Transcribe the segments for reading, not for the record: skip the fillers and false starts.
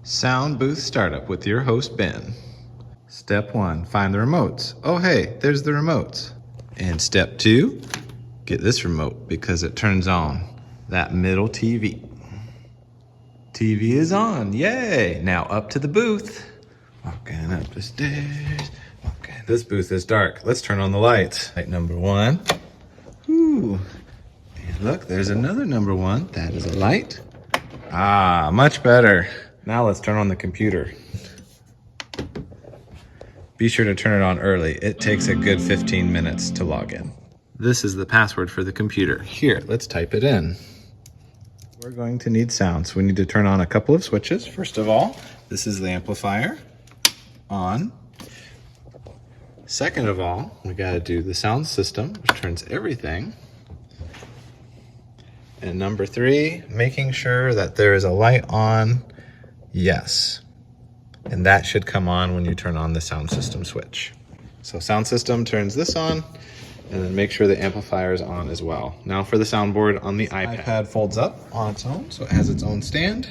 Sound booth startup with your host, Ben. Step 1, find the remotes. Oh, hey, there's the remotes. And step 2, get this remote because it turns on that middle TV. TV is on, yay! Now up to the booth. Walking up the stairs, walking. This booth is dark. Let's turn on the lights. Light number 1. Ooh. And look, there's another number 1. That is a light. Ah, much better. Now let's turn on the computer. Be sure to turn it on early. It takes a good 15 minutes to log in. This is the password for the computer. Here, let's type it in. We're going to need sound, so we need to turn on a couple of switches. First of all, this is the amplifier, on. Second of all, we gotta do the sound system, which turns everything. And number 3, making sure that there is a light on, yes. And that should come on when you turn on the sound system switch. So sound system turns this on, and then make sure the amplifier is on as well. Now for the soundboard on the iPad. iPad folds up on its own, so it has its own stand,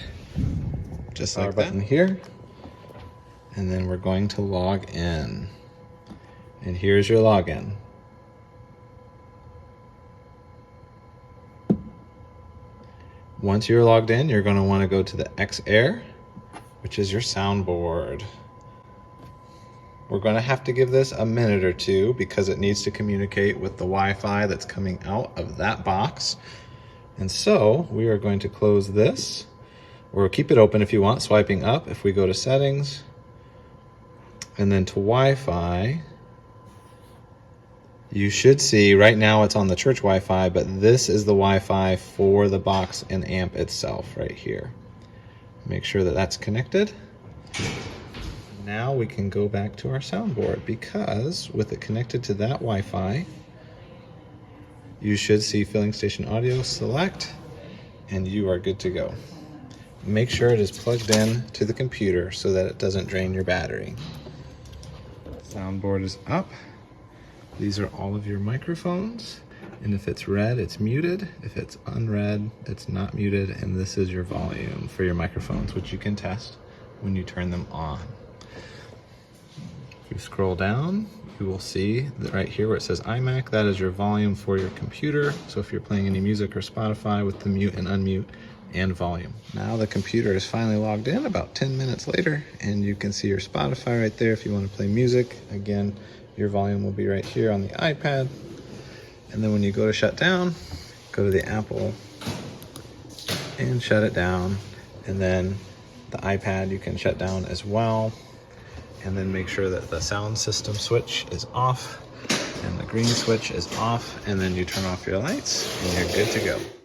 just like that. Button here. And then we're going to log in. And here's your login. Once you're logged in, you're going to want to go to the X-Air, which is your soundboard. We're going to have to give this a minute or two because it needs to communicate with the Wi-Fi that's coming out of that box. And so we are going to close this, or keep it open if you want, swiping up. If we go to settings, and then to Wi-Fi, you should see right now it's on the church Wi-Fi, but this is the Wi-Fi for the box and amp itself right here. Make sure that that's connected. Now we can go back to our soundboard because with it connected to that Wi-Fi, you should see filling station audio, select, and you are good to go. Make sure it is plugged in to the computer so that it doesn't drain your battery. Soundboard is up. These are all of your microphones, and if it's red, it's muted. If it's unread, it's not muted, and this is your volume for your microphones, which you can test when you turn them on. If you scroll down, you will see that right here where it says iMac, that is your volume for your computer. So if you're playing any music or Spotify with the mute and unmute and volume. Now the computer is finally logged in about 10 minutes later, and you can see your Spotify right there if you want to play music. Again, your volume will be right here on the iPad. And then when you go to shut down, go to the Apple and shut it down. And then the iPad you can shut down as well. And then make sure that the sound system switch is off and the green switch is off. And then you turn off your lights and you're good to go.